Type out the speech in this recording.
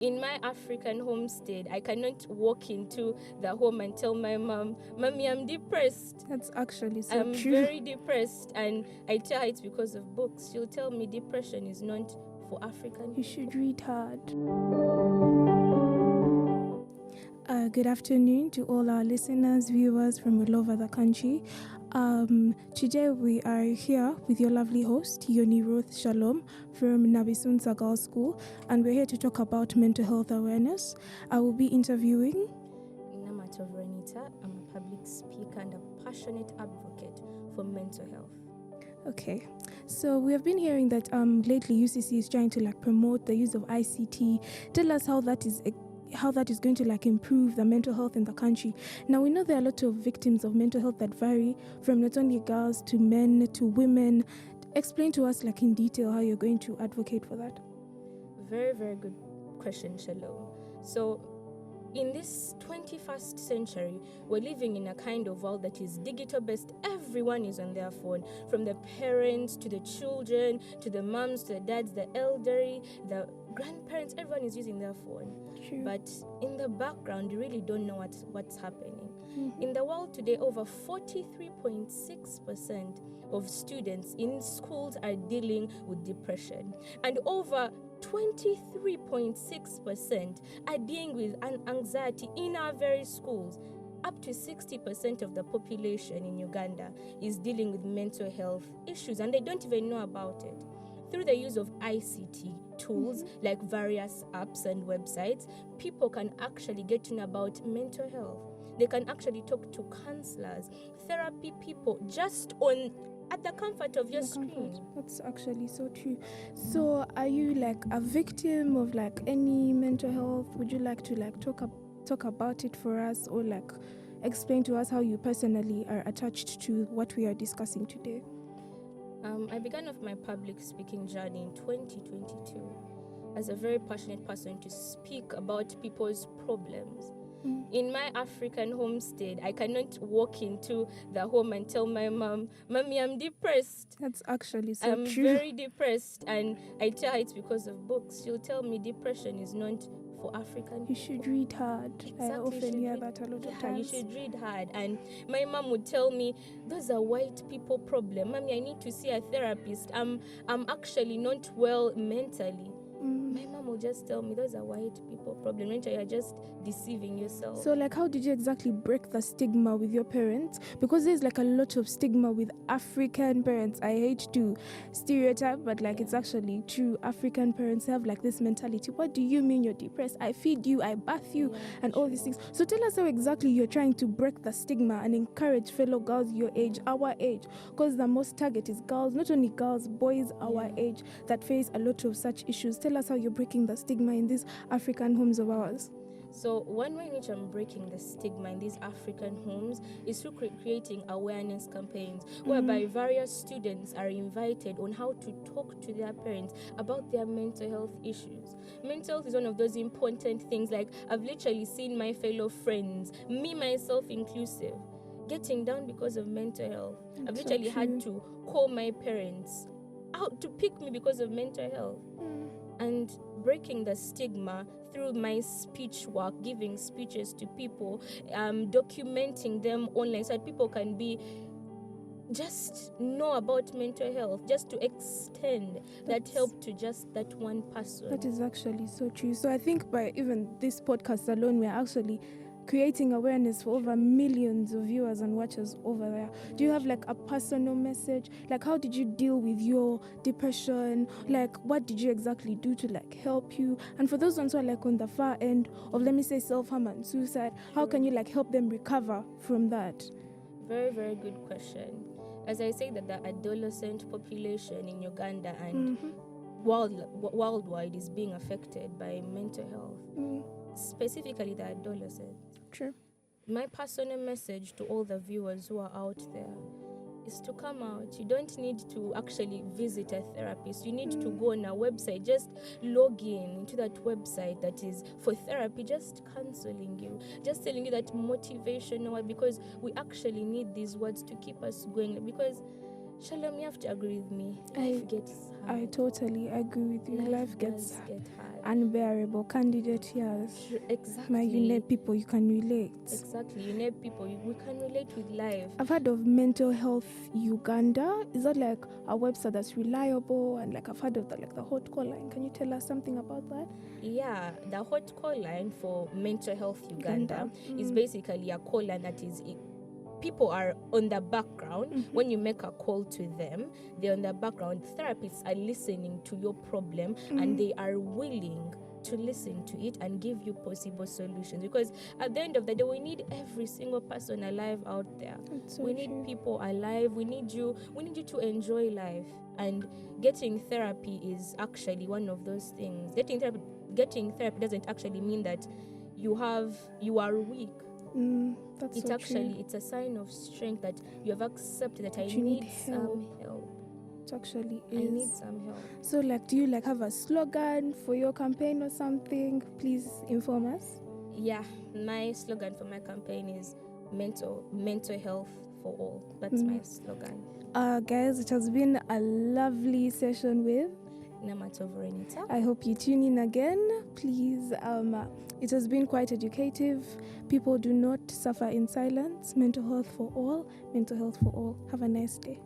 In my African homestead, I cannot walk into the home and tell my mom, "Mommy, I'm depressed. That's actually so I'm true. very depressed." And I tell her it's because of books. She'll tell me depression is not for African You people. should read hard. Good afternoon to all our listeners, viewers from all over the country. Today we are here with your lovely host, Yoni Ruth Shalom from Nabisunza Girls School, and we're here to talk about mental health awareness. I will be interviewing Namato Veronita. I'm a public speaker and a passionate advocate for mental health. Okay, so we have been hearing that lately UCC is trying to promote the use of ICT. Tell us how that is going to improve the mental health in the country. Now we know there are a lot of victims of mental health that vary from not only girls to men to women. Explain to us in detail how you're going to advocate for that. Very, very good question, Shalom. So in this 21st century, we're living in a kind of world that is digital based. Everyone is on their phone, from the parents to the children, to the moms, to the dads, the elderly, the grandparents. Everyone is using their phone. True. But in the background, you really don't know what's happening. Mm-hmm. In the world today, over 43.6% of students in schools are dealing with depression, and over 23.6% are dealing with anxiety in our very schools. Up to 60% of the population in Uganda is dealing with mental health issues, and they don't even know about it. Through the use of ICT tools like various apps and websites, people can actually get to know about mental health. They can actually talk to counselors, therapy people, just at the comfort of your screen. That's actually so true. So are you a victim of any mental health? Would you like to talk about it for us, or explain to us how you personally are attached to what we are discussing today? I began off my public speaking journey in 2022 as a very passionate person to speak about people's problems. In my African homestead, I cannot walk into the home and tell my mom, "Mommy, I'm depressed." That's actually so I'm true. very depressed, and I tell her it's because of books. She'll tell me depression is not for African people. You should read hard. Exactly, I often hear that a lot of times. You should read hard. And my mom would tell me, "Those are white people problem. Mommy, I need to see a therapist. I'm actually not well mentally." My mom will just tell me, "Those are white people problem. You're just deceiving yourself." So how did you exactly break the stigma with your parents? Because there's a lot of stigma with African parents. I hate to stereotype, but it's actually true. African parents have this mentality. What do you mean you're depressed? I feed you, I bath you, and all these things. So tell us how exactly you're trying to break the stigma and encourage fellow girls your age, our age, because the most target is girls, not only girls, boys our age that face a lot of such issues. Tell us how you're breaking the stigma in these African homes of ours. So one way in which I'm breaking the stigma in these African homes is through creating awareness campaigns whereby various students are invited on how to talk to their parents about their mental health issues. Mental health is one of those important things. I've literally seen my fellow friends, me myself inclusive, getting down because of mental health. I've literally had to call my parents out to pick me because of mental health. And breaking the stigma through my speech work, giving speeches to people, documenting them online so that people can just know about mental health, just to extend that help to just that one person. That is actually so true. So I think by even this podcast alone, we're actually creating awareness for over millions of viewers and watchers over there. Do you have a personal message? How did you deal with your depression? What did you exactly do to help you? And for those ones who are on the far end of, let me say, self-harm and suicide, how can you help them recover from that? Very, very good question. As I say that the adolescent population in Uganda and worldwide is being affected by mental health, specifically the adolescents. True. My personal message to all the viewers who are out there is to come out. You don't need to actually visit a therapist. You need to go on a website. Just log into that website that is for therapy, just counseling you, just telling you that motivational word, because we actually need these words to keep us going. Because Shalom, you have to agree with me. I- Life gets hard. I totally agree with you. Life gets does get hard. unbearable. Candidate years. Exactly. My, you need people you can relate. Exactly. You need people we can relate with life. I've heard of Mental Health Uganda. Is that like a website that's reliable? And like I've heard of the hot call line. Can you tell us something about that? Yeah, the hot call line for Mental Health Uganda is basically a call line that is people are on the background. When you make a call to them, they're on the background. Therapists are listening to your problem and they are willing to listen to it and give you possible solutions, because at the end of the day we need every single person alive out there. So we need true. people alive. We need you to enjoy life, and getting therapy is actually one of those things. Getting therapy doesn't actually mean that you are weak. That's It's so actually true. it's a sign of strength that you have accepted that I You need need some help. It actually I need is. some help. So like, do you like have a slogan for your campaign or something? Please inform us. Yeah, my slogan for my campaign is mental health for all. That's my slogan. Guys, it has been a lovely session with. Namato Verenita. I hope you tune in again. Please, it has been quite educative. People do not suffer in silence. Mental health for all. Mental health for all. Have a nice day.